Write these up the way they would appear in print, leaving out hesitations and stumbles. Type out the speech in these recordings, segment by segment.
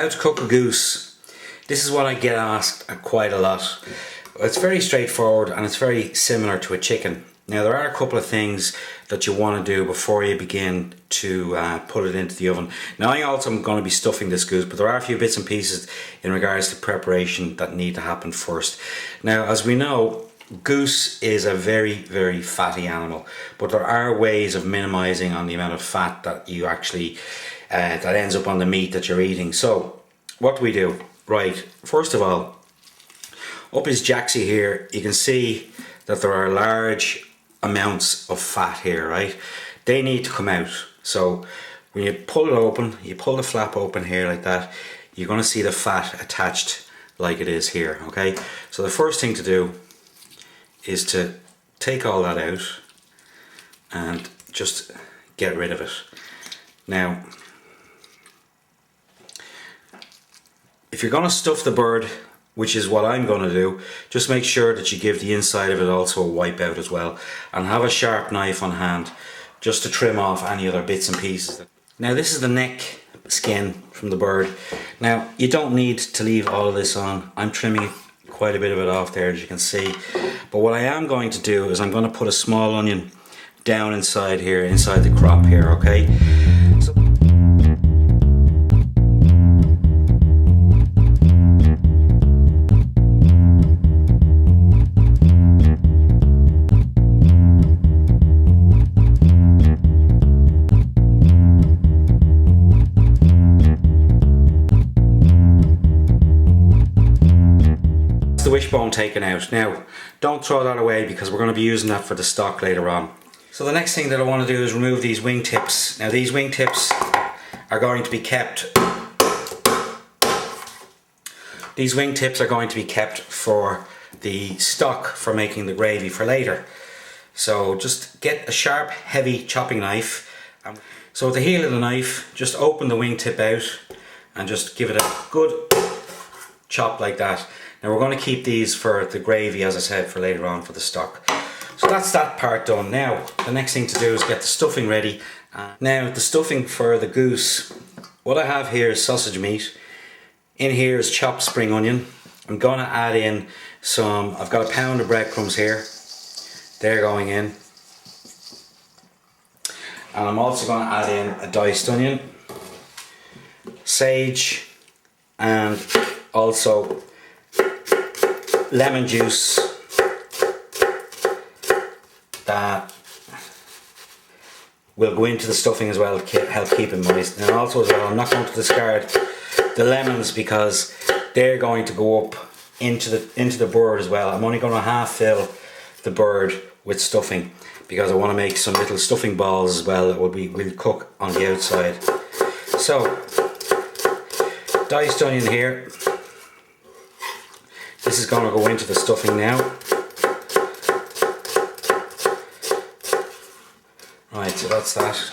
How to cook a goose. This is what I get asked quite a lot. It's very straightforward and it's very similar to a chicken. Now there are a couple of things that you want to do before you begin to put it into the oven. Now I also am going to be stuffing this goose, but there are a few bits and pieces in regards to preparation that need to happen first. Now as we know, goose is a very fatty animal, but there are ways of minimizing on the amount of fat that you actually that ends up on the meat that you're eating. So what do we do? Right, first of all, up his jacksie here, you can see that there are large amounts of fat here, right? They need to come out. So when you pull it open, you pull the flap open here like that, you're going to see the fat attached like it is here, okay? So the first thing to do is to take all that out and just get rid of it. Now, if you're going to stuff the bird, which is what I'm going to do, just make sure that you give the inside of it also a wipe out as well, and have a sharp knife on hand just to trim off any other bits and pieces. Now this is the neck skin from the bird. Now you don't need to leave all of this on. I'm trimming quite a bit of it off there, as you can see, but what I am going to do is I'm going to put a small onion down inside here, inside the crop here, okay? So the wishbone taken out. Now don't throw that away because we're going to be using that for the stock later on. So the next thing that I want to do is remove these wing tips. Now these wing tips are going to be kept. These wing tips are going to be kept for the stock for making the gravy for later. So just get a sharp, heavy chopping knife. So with the heel of the knife, just open the wing tip out and just give it a good chop like that. Now we're going to keep these for the gravy, as I said, for later on for the stock. So that's that part done. Now the next thing to do is get the stuffing ready. Now the stuffing for the goose, what I have here is sausage meat. In here is chopped spring onion. I'm going to add in some, I've got a pound of breadcrumbs here. They're going in. And I'm also going to add in a diced onion, sage, and also lemon juice that will go into the stuffing as well to help keep it moist. And also as well, I'm not going to discard the lemons because they're going to go up into the bird as well. I'm only going to half fill the bird with stuffing because I want to make some little stuffing balls as well that will cook on the outside. So diced onion here. This is going to go into the stuffing now. Right, so that's that.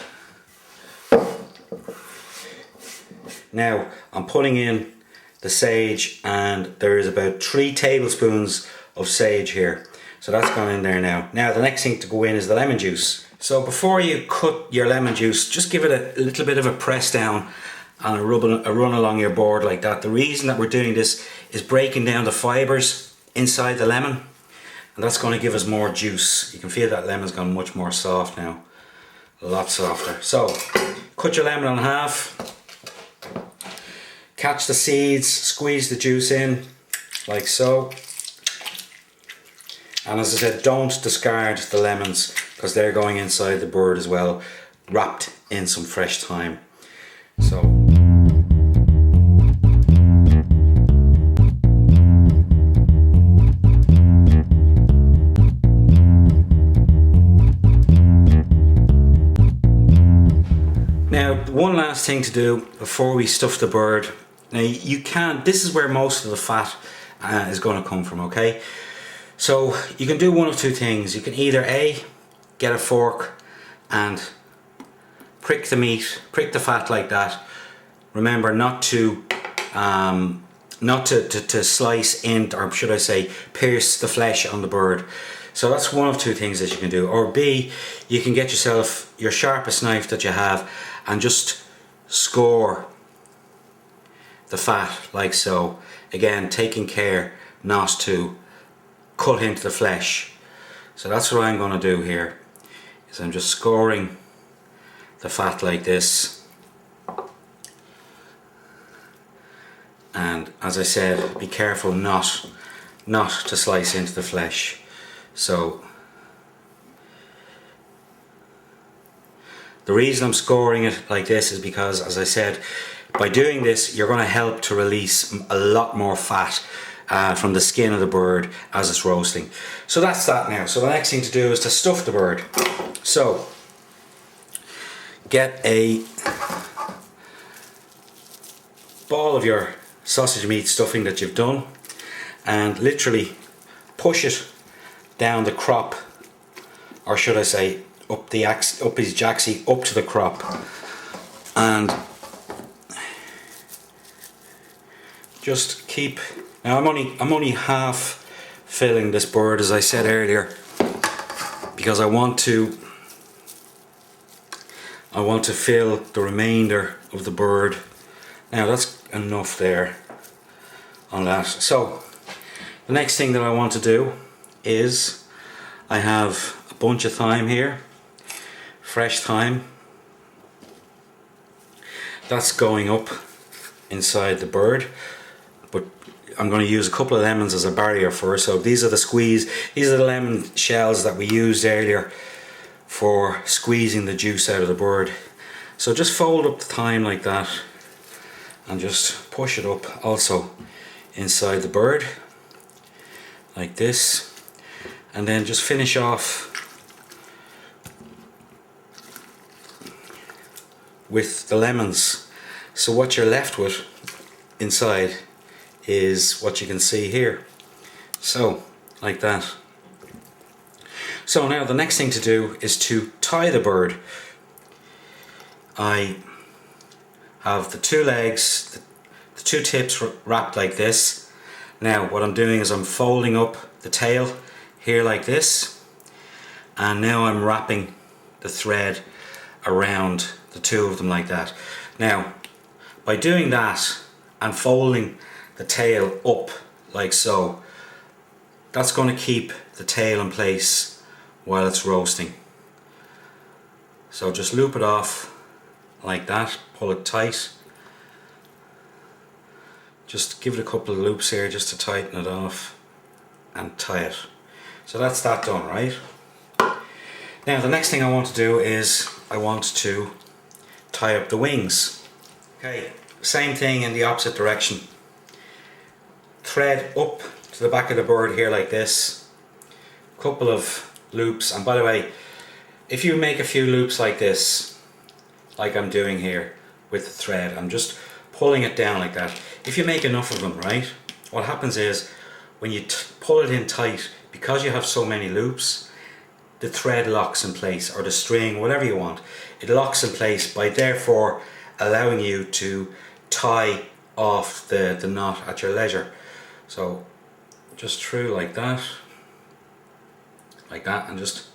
Now I'm putting in the sage, and there is about 3 tablespoons of sage here. So that's gone in there now. Now the next thing to go in is the lemon juice. So before you cut your lemon juice, just give it a little bit of a press down and a run along your board like that. The reason that we're doing this is breaking down the fibres inside the lemon, and that's going to give us more juice. You can feel that lemon's gone much more soft now, a lot softer. So cut your lemon in half, catch the seeds, squeeze the juice in like so, and as I said, don't discard the lemons because they're going inside the bird as well, wrapped in some fresh thyme. So now one last thing to do before we stuff the bird. Now you can, this is where most of the fat is going to come from, okay? So you can do one of two things. You can either A, get a fork and prick the meat, prick the fat like that. Remember not to slice in, or should I say pierce the flesh on the bird. So that's one of two things that you can do. Or B, you can get yourself your sharpest knife that you have and just score the fat like so. Again, taking care not to cut into the flesh. So that's what I'm going to do here, is I'm just scoring the fat like this. And as I said, be careful not to slice into the flesh. So the reason I'm scoring it like this is because, as I said, by doing this you're going to help to release a lot more fat from the skin of the bird as it's roasting. So that's that now. So the next thing to do is to stuff the bird. So get a ball of your sausage meat stuffing that you've done and literally push it down the crop, or should I say up his jacksie up to the crop, and just keep. Now I'm only half filling this bird, as I said earlier, because I want to fill the remainder of the bird. Now that's enough there on that. So the next thing that I want to do is, I have a bunch of thyme here, fresh thyme. That's going up inside the bird, but I'm going to use a couple of lemons as a barrier first. So these are the lemon shells that we used earlier for squeezing the juice out of the bird. So just fold up the thyme like that and just push it up also inside the bird like this, and then just finish off with the lemons. So what you're left with inside is what you can see here. So like that. So now the next thing to do is to tie the bird. I have the two legs, the two tips wrapped like this. Now what I'm doing is I'm folding up the tail here like this, and now I'm wrapping the thread around the two of them like that. Now by doing that and folding the tail up like so, that's going to keep the tail in place while it's roasting. So just loop it off like that, pull it tight. Just give it a couple of loops here just to tighten it off and tie it. So that's that done, right? Now the next thing I want to do is I want to tie up the wings. Okay, same thing in the opposite direction. Thread up to the back of the bird here like this, couple of loops, and by the way, if you make a few loops like this, like I'm doing here with the thread, I'm just pulling it down like that. If you make enough of them, right, what happens is when you pull it in tight, because you have so many loops, the thread locks in place, or the string, whatever you want, it locks in place by therefore allowing you to tie off the knot at your leisure. So just through like that, and just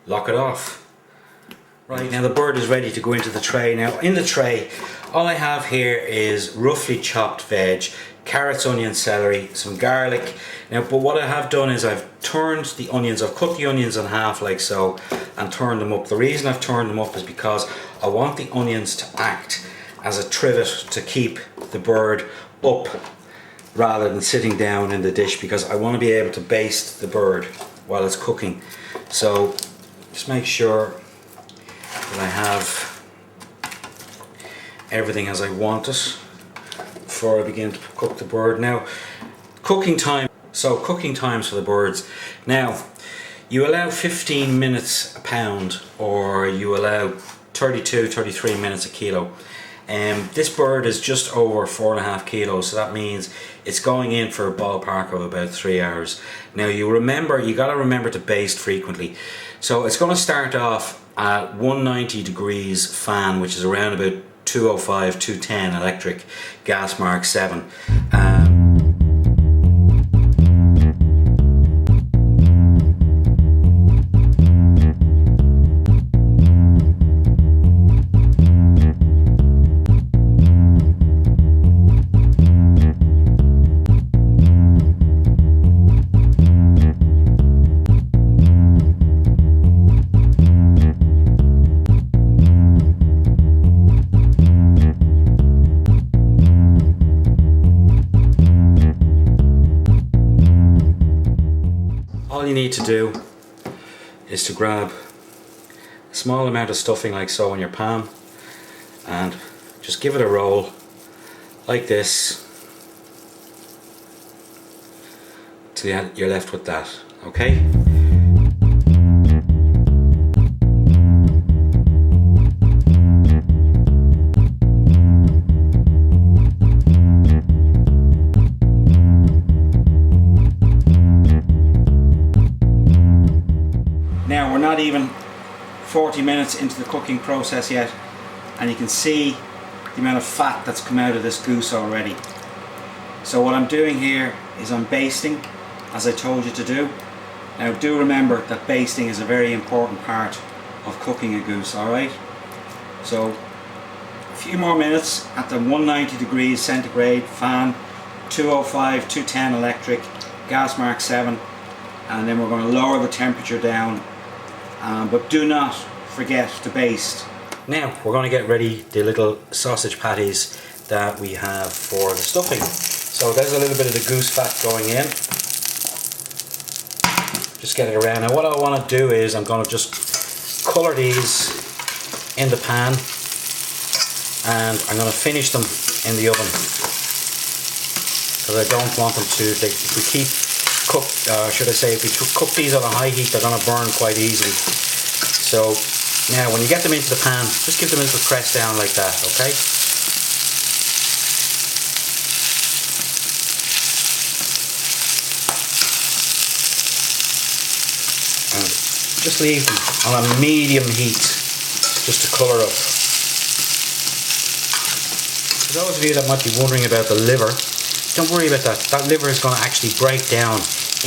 lock it off. Right, now the bird is ready to go into the tray. Now in the tray, all I have here is roughly chopped veg, carrots, onions, celery, some garlic. Now, but what I have done is I've turned the onions, I've cut the onions in half like so and turned them up. The reason I've turned them up is because I want the onions to act as a trivet to keep the bird up rather than sitting down in the dish, because I want to be able to baste the bird while it's cooking. So just make sure that I have everything as I want it before I begin to cook the bird. Now, cooking time. So cooking times for the birds. Now, you allow 15 minutes a pound, or you allow 33 minutes a kilo. This bird is just over 4.5 kilos, so that means it's going in for a ballpark of about 3 hours. Now you gotta remember to baste frequently. So it's gonna start off at 190 degrees fan, which is around about 205, 210 electric, gas mark 7. you need to do is to grab a small amount of stuffing like so in your palm and just give it a roll like this till you're left with that, okay? Now we're not even 40 minutes into the cooking process yet, and you can see the amount of fat that's come out of this goose already. So what I'm doing here is I'm basting, as I told you to do. Now do remember that basting is a very important part of cooking a goose, alright? So a few more minutes at the 190 degrees centigrade fan, 205, 210 electric, gas mark 7, and then we're going to lower the temperature down, but do not forget to baste. Now we're going to get ready the little sausage patties that we have for the stuffing. So there's a little bit of the goose fat going in. Just get it around. Now what I want to do is I'm going to just colour these in the pan, and I'm going to finish them in the oven because I don't want them to, if we keep cook, should I say, if we cook these on a high heat, they're going to burn quite easily. So now when you get them into the pan, just give them a little press down like that, okay? And just leave them on a medium heat just to colour up. For those of you that might be wondering about the liver, don't worry about that. That liver is going to actually break down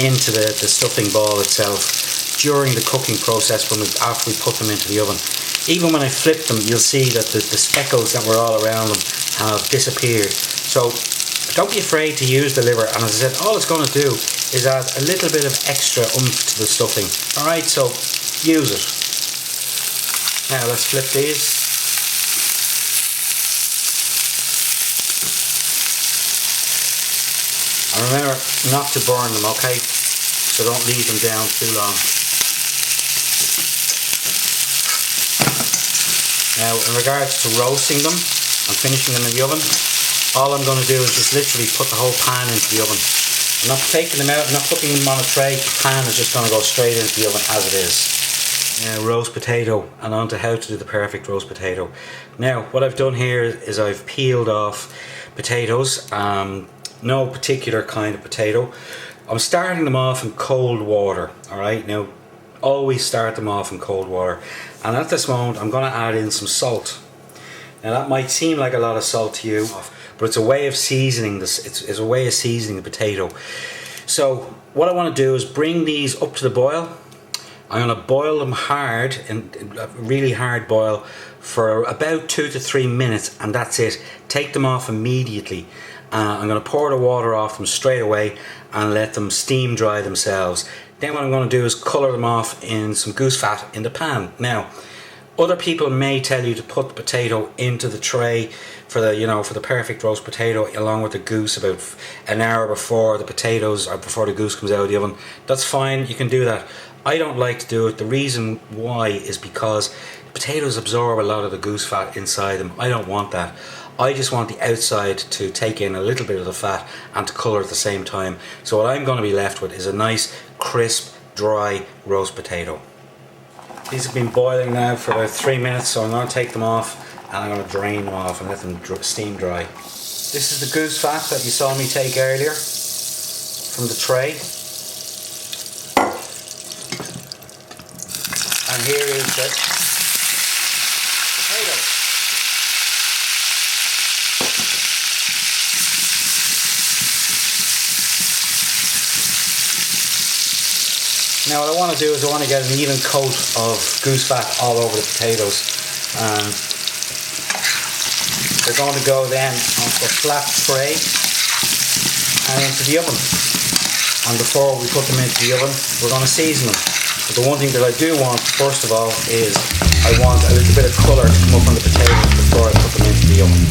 into the stuffing ball itself during the cooking process after we put them into the oven. Even when I flip them, you'll see that the speckles that were all around them have disappeared. So don't be afraid to use the liver, and as I said, all it's going to do is add a little bit of extra oomph to the stuffing. Alright, so use it. Now let's flip these. And remember not to burn them, okay? So don't leave them down too long. Now in regards to roasting them and finishing them in the oven, all I'm going to do is just literally put the whole pan into the oven. I'm not taking them out, I'm not putting them on a tray. The pan is just going to go straight into the oven as it is. Now roast potato, and on to how to do the perfect roast potato. Now what I've done here is I've peeled off potatoes, no particular kind of potato. I'm starting them off in cold water, alright? Now always start them off in cold water, and at this moment I'm going to add in some salt. Now that might seem like a lot of salt to you, but it's a way of seasoning this. It's a way of seasoning the potato. So what I want to do is bring these up to the boil. I'm going to boil them hard, in a really hard boil, for about 2 to 3 minutes, and that's it. Take them off immediately. I'm going to pour the water off them straight away and let them steam dry themselves. Then what I'm going to do is colour them off in some goose fat in the pan. Now, other people may tell you to put the potato into the tray for the perfect roast potato along with the goose about an hour before the potatoes or before the goose comes out of the oven. That's fine, you can do that. I don't like to do it. The reason why is because potatoes absorb a lot of the goose fat inside them. I don't want that. I just want the outside to take in a little bit of the fat and to colour at the same time. So what I'm going to be left with is a nice, crisp, dry roast potato. These have been boiling now for about 3 minutes, so I'm going to take them off and I'm going to drain them off and let them steam dry. This is the goose fat that you saw me take earlier from the tray. And here is the potato. Now what I want to do is I want to get an even coat of goose fat all over the potatoes. They're going to go then onto a flat tray and into the oven. And before we put them into the oven, we're going to season them. But the one thing that I do want, first of all, is I want a little bit of colour to come up on the potatoes before I put them into the oven.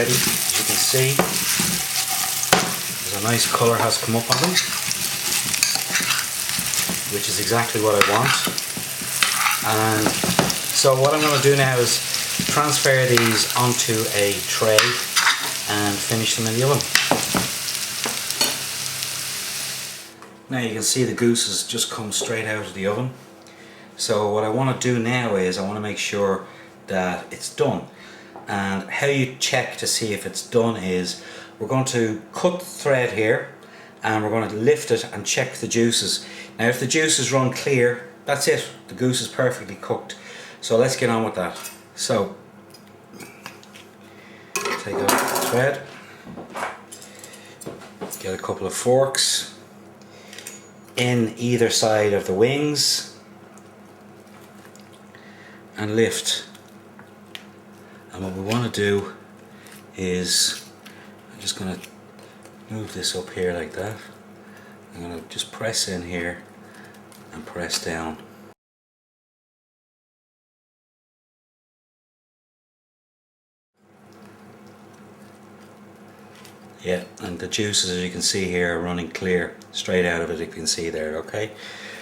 already. As you can see, there's a nice colour has come up on them, which is exactly what I want. And so what I'm going to do now is transfer these onto a tray and finish them in the oven. Now you can see the goose has just come straight out of the oven. So what I want to do now is I want to make sure that it's done. And how you check to see if it's done is we're going to cut the thread here and we're going to lift it and check the juices. Now if the juices run clear, that's it. The goose is perfectly cooked. So let's get on with that. So take out the thread, get a couple of forks in either side of the wings and lift. And what we want to do is, I'm just going to move this up here like that. I'm going to just press in here and press down. Yeah, and the juices, as you can see here, are running clear straight out of it. You can see there. Okay,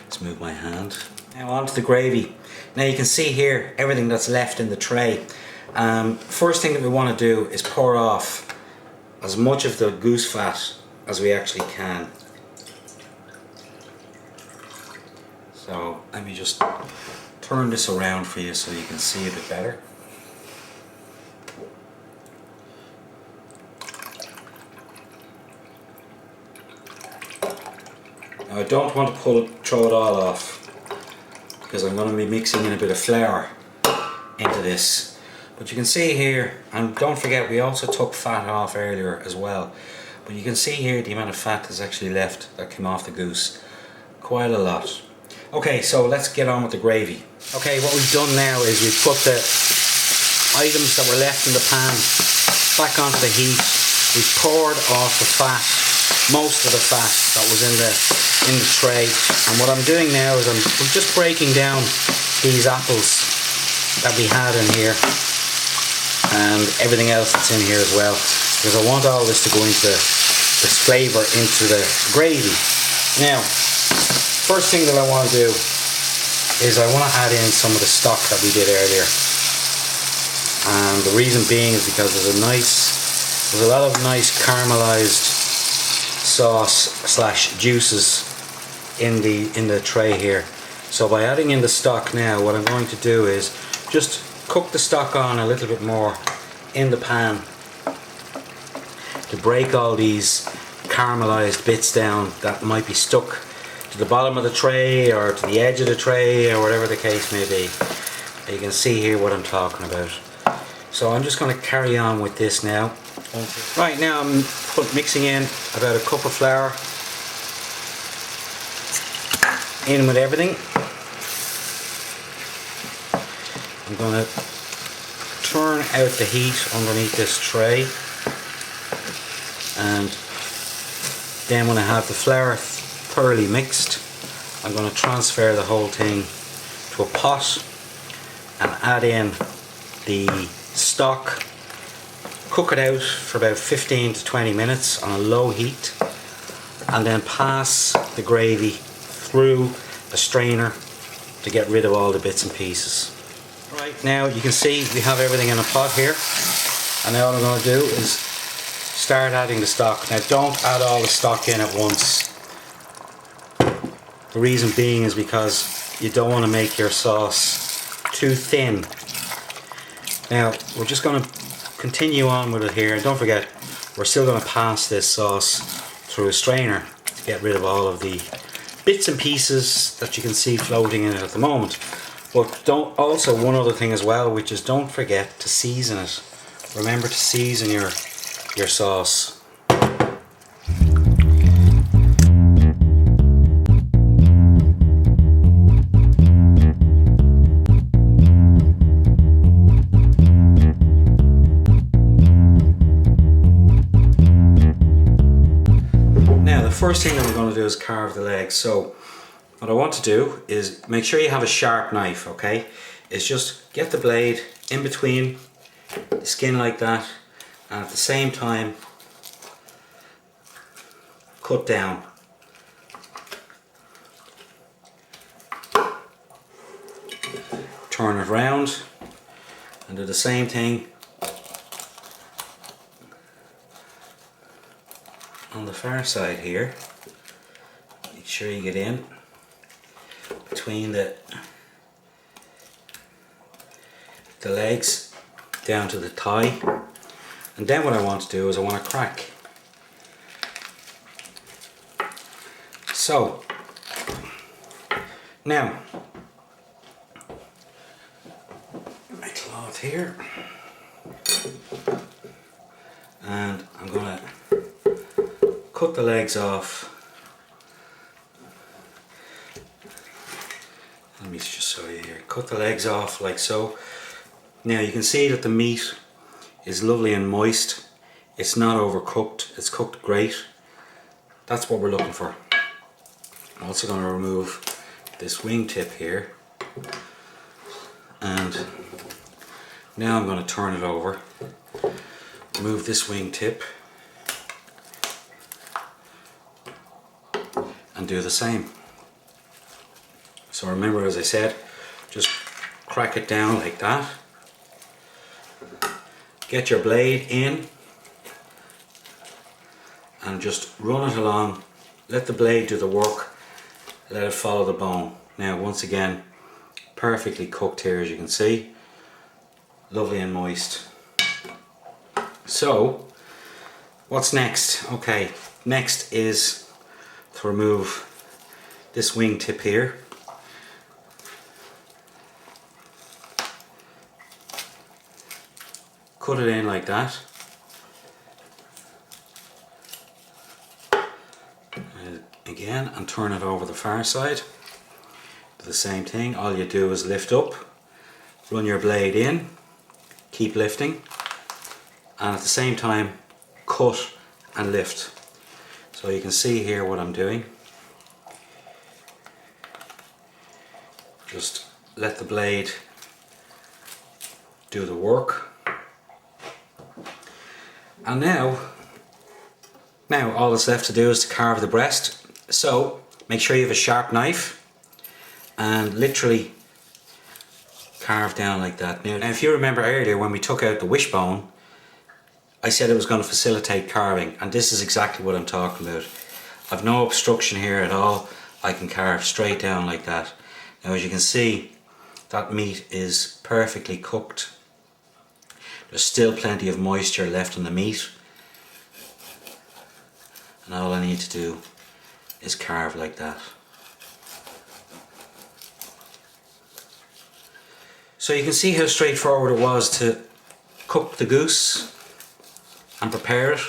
let's move my hand now onto the gravy. Now you can see here everything that's left in the tray. First thing that we want to do is pour off as much of the goose fat as we actually can. So let me just turn this around for you so you can see a bit better. Now I don't want to throw it all off because I'm going to be mixing in a bit of flour into this. But you can see here, and don't forget we also took fat off earlier as well. But you can see here the amount of fat that's actually left that came off the goose. Quite a lot. Okay, so let's get on with the gravy. Okay, what we've done now is we've put the items that were left in the pan back onto the heat. We've poured off the fat, most of the fat that was in the tray. And what I'm doing now is I'm just breaking down these apples that we had in here and everything else that's in here as well, because I want all this to go into this flavour into the gravy. Now, first thing that I want to do is I want to add in some of the stock that we did earlier, and the reason being is because there's a lot of nice caramelized sauce slash juices in the tray here. So by adding in the stock now, what I'm going to do is just cook the stock on a little bit more in the pan to break all these caramelized bits down that might be stuck to the bottom of the tray or to the edge of the tray or whatever the case may be. You can see here what I'm talking about. So I'm just going to carry on with this now. Right, now I'm mixing in about a cup of flour in with everything. I'm going to turn out the heat underneath this tray, and then when I have the flour thoroughly mixed, I'm going to transfer the whole thing to a pot and add in the stock, cook it out for about 15 to 20 minutes on a low heat, and then pass the gravy through a strainer to get rid of all the bits and pieces. Right, now you can see we have everything in a pot here, and now what I'm going to do is start adding the stock. Now don't add all the stock in at once. The reason being is because you don't want to make your sauce too thin. Now we're just going to continue on with it here, and don't forget we're still going to pass this sauce through a strainer to get rid of all of the bits and pieces that you can see floating in it at the moment. But also one other thing as well, which is don't forget to season it. Remember to season your sauce. Now the first thing that we're going to do is carve the legs. So what I want to do is make sure you have a sharp knife, okay? It's just get the blade in between the skin like that and at the same time cut down. Turn it round and do the same thing on the far side here. Make sure you get in between the legs down to the thigh, and then what I want to do is I want to crack. So now my cloth here, and I'm going to cut the legs off. Let me just show you here. Cut the legs off like so. Now you can see that the meat is lovely and moist. It's not overcooked, it's cooked great. That's what we're looking for. I'm also going to remove this wing tip here, and now I'm going to turn it over. Remove this wing tip and do the same. So remember, as I said, just crack it down like that. Get your blade in and just run it along. Let the blade do the work. Let it follow the bone. Now once again, perfectly cooked here, as you can see. Lovely and moist. So what's next? Okay, next is to remove this wing tip here. Cut it in like that. Again, and turn it over the far side. Do the same thing. All you do is lift up, run your blade in, keep lifting, and at the same time cut and lift. So you can see here what I'm doing. Just let the blade do the work. And now all that's left to do is to carve the breast. So make sure you have a sharp knife and literally carve down like that. Now if you remember earlier when we took out the wishbone, I said it was going to facilitate carving, and this is exactly what I'm talking about. I've no obstruction here at all. I can carve straight down like that. Now as you can see, that meat is perfectly cooked. There's still plenty of moisture left in the meat, and all I need to do is carve like that. So you can see how straightforward it was to cook the goose and prepare it.